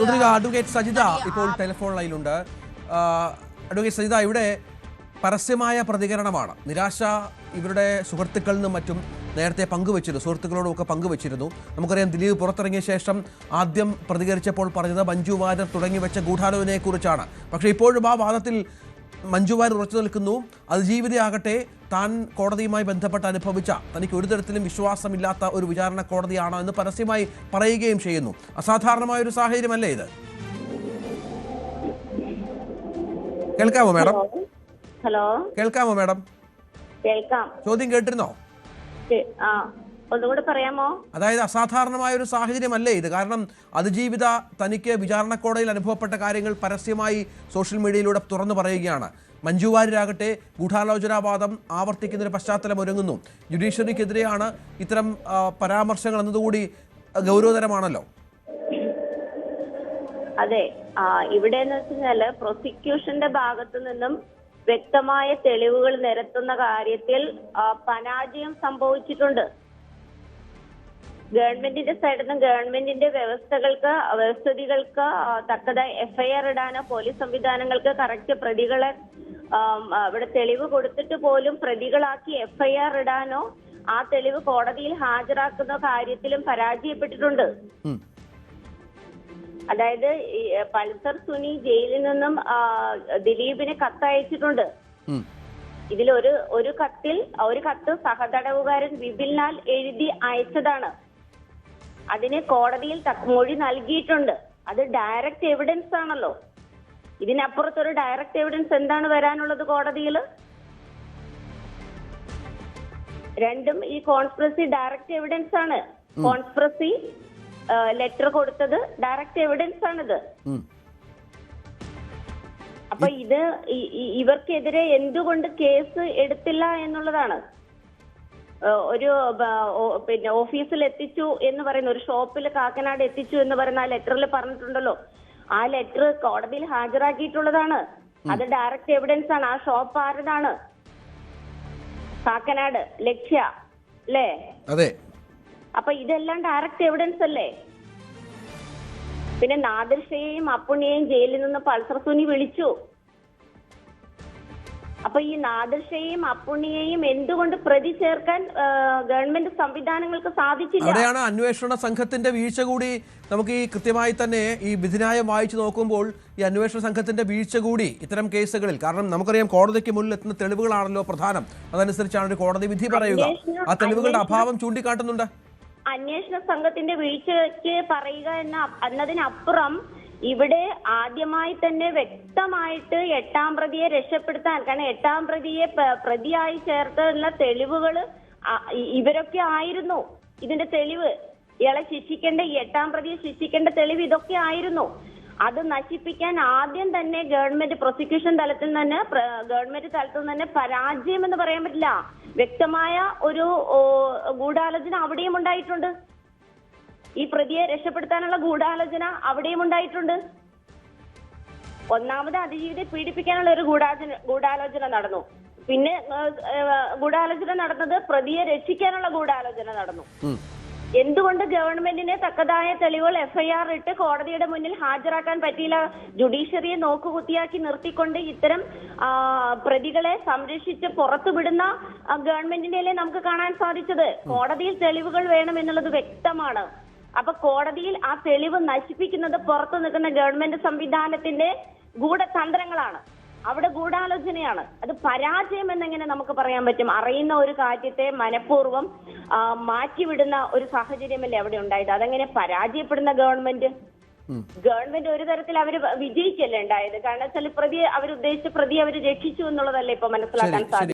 Advocate Sajitha ഇപ്പോൾ telephone ലൈനിലുണ്ട്. Advocate Sajitha, ഇവിടെ പരസ്യമായ പ്രതികരണമാണ്. നിരാശ ഇവരുടെ സുഹൃത്തുക്കളിൽ നിന്നും മറ്റും നേരത്തെ പങ്കുവച്ചിരുന്നു, സുഹൃത്തുക്കളോടുമൊക്കെ പങ്കുവച്ചിരുന്നു. നമുക്കറിയാം, ദിലീപ് പുറത്തിറങ്ങിയ ശേഷം ആദ്യം പ്രതികരിച്ചപ്പോൾ പറഞ്ഞത് മഞ്ജു വാര്യർ തുടങ്ങി വെച്ച ഗൂഢാലോചനയെക്കുറിച്ചാണ്. പക്ഷേ ഇപ്പോഴും ആ വാദത്തിൽ മഞ്ജു വാര്യർ ഉറച്ചു നിൽക്കുന്നു. അതിജീവിതയാകട്ടെ താൻ കോടതിയുമായി ബന്ധപ്പെട്ട് അനുഭവിച്ച തനിക്ക് ഒരു തരത്തിലും വിശ്വാസമില്ലാത്ത ഒരു വിചാരണ കോടതിയാണോ എന്ന് പരസ്യമായി പറയുകയും ചെയ്യുന്നു. അസാധാരണമായ ഒരു സാഹചര്യമല്ലേ ഇത്? കേൾക്കാമോ മാഡം? ഹലോ, കേൾക്കാമോ മാഡം? കേൾക്കാം. ചോദ്യം കേട്ടിരുന്നോ? ഒന്നുകൂടെ പറയാമോ? അതായത് അസാധാരണമായ ഒരു സാഹചര്യമല്ലേ ഇത്? കാരണം അതിജീവിത തനിക്ക് വിചാരണ കോടതിയിൽ അനുഭവപ്പെട്ട കാര്യങ്ങൾ പരസ്യമായി സോഷ്യൽ മീഡിയയിലൂടെ തുറന്നു പറയുകയാണ്. മഞ്ജു വാര്യരാകട്ടെ ഗൂഢാലോചനാവാദം ആവർത്തിക്കുന്നതിന് പശ്ചാത്തലം ഒരുങ്ങുന്നു. ജുഡീഷ്യറിക്കെതിരെയാണ് ഇത്തരം പരാമർശങ്ങൾ എന്നതുകൂടി ഗൗരവതരമാണല്ലോ. അതെ, ഇവിടെ എന്ന് വെച്ചാല് പ്രോസിക്യൂഷന്റെ ഭാഗത്തു നിന്നും വ്യക്തമായ തെളിവുകൾ നിരത്തുന്ന കാര്യത്തിൽ പരാജയം സംഭവിച്ചിട്ടുണ്ട്. ഗവൺമെന്റിന്റെ സൈഡിൽ നിന്നും ഗവൺമെന്റിന്റെ വ്യവസ്ഥിതികൾക്ക് തക്കതായി എഫ്ഐആർ ഇടാനോ പോലീസ് സംവിധാനങ്ങൾക്ക് കറക്റ്റ് പ്രതികളെ ഇവിടെ തെളിവ് കൊടുത്തിട്ട് പോലും പ്രതികളാക്കി എഫ്ഐആർ ഇടാനോ ആ തെളിവ് കോടതിയിൽ ഹാജരാക്കുന്ന കാര്യത്തിലും പരാജയപ്പെട്ടിട്ടുണ്ട്. അതായത് പൾസർ സുനി ജയിലിൽ നിന്നും ദിലീപിന് കത്തയച്ചിട്ടുണ്ട്. ഇതിൽ ഒരു കത്ത് സഹതടവുകാരൻ വിപിൻലാൽ എഴുതി അയച്ചതാണ്. അതിന് കോടതിയിൽ മൊഴി നൽകിയിട്ടുണ്ട്. അത് ഡയറക്റ്റ് എവിഡൻസ് ആണല്ലോ. ഇതിനപ്പുറത്തൊരു ഡയറക്റ്റ് എവിഡൻസ് എന്താണ് വരാനുള്ളത് കോടതിയിൽ? രണ്ടും ഈ കോൺസ്പിറസി ഡയറക്റ്റ് എവിഡൻസ് ആണ്. കോൺസ്പിറസി ലെറ്റർ കൊടുത്തത് ഡയറക്റ്റ് എവിഡൻസ് ആണിത്. അപ്പൊ ഇത് ഇവർക്കെതിരെ എന്തുകൊണ്ട് കേസ് എടുത്തില്ല എന്നുള്ളതാണ്. ഒരു ഓഫീസിൽ എത്തിച്ചു എന്ന് പറയുന്ന, ഒരു ഷോപ്പിൽ കാക്കനാട് എത്തിച്ചു എന്ന് പറയുന്ന ആ ലെറ്ററിൽ പറഞ്ഞിട്ടുണ്ടല്ലോ. ആ ലെറ്റർ കോടതിയിൽ ഹാജരാക്കിയിട്ടുള്ളതാണ്. അത് ഡയറക്റ്റ് എവിഡൻസ് ആണ്. ആ ഷോപ്പ് ആരതാണ്? കാക്കനാട് ലക്ഷ്യ അല്ലേ? അതെ. അപ്പൊ ഇതെല്ലാം ഡയറക്റ്റ് എവിഡൻസ് അല്ലേ? പിന്നെ നാദിർഷയെയും അപ്പുണ്ണിയെയും ജയിലിൽ നിന്ന് പൾസർ സുനി വിളിച്ചു. അപ്പൊ ഈ നാദിർഷയെയും അപ്പുണ്ണിയെയും എന്തുകൊണ്ട് പ്രതി ചേർക്കാൻ ഗവൺമെന്റ് സംവിധാനങ്ങൾക്ക് സാധിച്ചില്ല? അവിടെയാണ് അന്വേഷണ സംഘത്തിന്റെ വീഴ്ച കൂടി. നമുക്ക് ഈ കൃത്യമായി തന്നെ ഈ വിധിന്യായം വായിച്ചു നോക്കുമ്പോൾ ഈ അന്വേഷണ സംഘത്തിന്റെ വീഴ്ച കൂടി ഇത്തരം കേസുകളിൽ. കാരണം നമുക്കറിയാം, കോടതിക്ക് മുന്നിൽ എത്തുന്ന തെളിവുകളാണല്ലോ പ്രധാനം. അതനുസരിച്ചാണ് ഒരു കോടതി വിധി പറയുക. ആ തെളിവുകളുടെ അഭാവം ചൂണ്ടിക്കാട്ടുന്നുണ്ട്. അന്വേഷണ സംഘത്തിന്റെ വീഴ്ചയ്ക്ക് പറയുക എന്നതിനപ്പുറം ഇവിടെ ആദ്യമായി തന്നെ വ്യക്തമായിട്ട് എട്ടാം പ്രതിയെ രക്ഷപ്പെടുത്താൻ, കാരണം എട്ടാം പ്രതിയെ പ്രതിയായി ചേർത്തുള്ള തെളിവുകൾ ഇവരൊക്കെ ആയിരുന്നു. ഇതിന്റെ തെളിവ്, ഇയാളെ ശിക്ഷിക്കേണ്ട, ഈ എട്ടാം പ്രതിയെ ശിക്ഷിക്കേണ്ട തെളിവ് ഇതൊക്കെ ആയിരുന്നു. അത് നശിപ്പിക്കാൻ ആദ്യം തന്നെ പ്രോസിക്യൂഷൻ തലത്തിൽ തന്നെ, ഗവൺമെന്റ് തലത്തിൽ തന്നെ പരാജയം എന്ന് പറയാൻ പറ്റില്ല. വ്യക്തമായ ഒരു ഗൂഢാലോചന അവിടെയും ഉണ്ടായിട്ടുണ്ട്. ഈ പ്രതിയെ രക്ഷപ്പെടുത്താനുള്ള ഗൂഢാലോചന അവിടെയും ഉണ്ടായിട്ടുണ്ട്. ഒന്നാമത് അതിജീവിതയെ പീഡിപ്പിക്കാനുള്ള ഒരു ഗൂഢാലോചന നടന്നു. പിന്നെ ഗൂഢാലോചന നടന്നത് പ്രതിയെ രക്ഷിക്കാനുള്ള ഗൂഢാലോചന നടന്നു. എന്തുകൊണ്ട് ഗവൺമെന്റിന് തക്കതായ തെളിവുകൾ എഫ്ഐആർ ഇട്ട് കോടതിയുടെ മുന്നിൽ ഹാജരാക്കാൻ പറ്റിയില്ല? ജുഡീഷ്യറിയെ നോക്കുകുത്തിയാക്കി നിർത്തിക്കൊണ്ട് ഇത്തരം പ്രതികളെ സംരക്ഷിച്ച് പുറത്തുവിടുന്ന ഗവൺമെന്റിനെ നമുക്ക് കാണാൻ സാധിച്ചത്. കോടതിയിൽ തെളിവുകൾ വേണം എന്നുള്ളത് വ്യക്തമാണ്. അപ്പൊ കോടതിയിൽ ആ തെളിവ് നശിപ്പിക്കുന്നത് പുറത്തു നിൽക്കുന്ന ഗവൺമെന്റ് സംവിധാനത്തിന്റെ ഗൂഢതന്ത്രങ്ങളാണ്. അവിടെ ഗൂഢാലോചനയാണ്. അത് പരാജയം എന്നെങ്ങനെ നമുക്ക് പറയാൻ പറ്റും? അറിയുന്ന ഒരു കാര്യത്തെ മനഃപൂർവ്വം മാറ്റിവിടുന്ന ഒരു സാഹചര്യമല്ലേ അവിടെ ഉണ്ടായത്? അതെങ്ങനെ പരാജയപ്പെടുന്ന ഗവൺമെന്റ് ഒരു തരത്തിൽ അവര് വിജയിക്കല്ലേ ഉണ്ടായത്? കാരണം വെച്ചാൽ അവരുദ്ദേശിച്ച പ്രതി അവര് രക്ഷിച്ചു എന്നുള്ളതല്ലേ ഇപ്പൊ മനസ്സിലാക്കാൻ സാധിക്കും.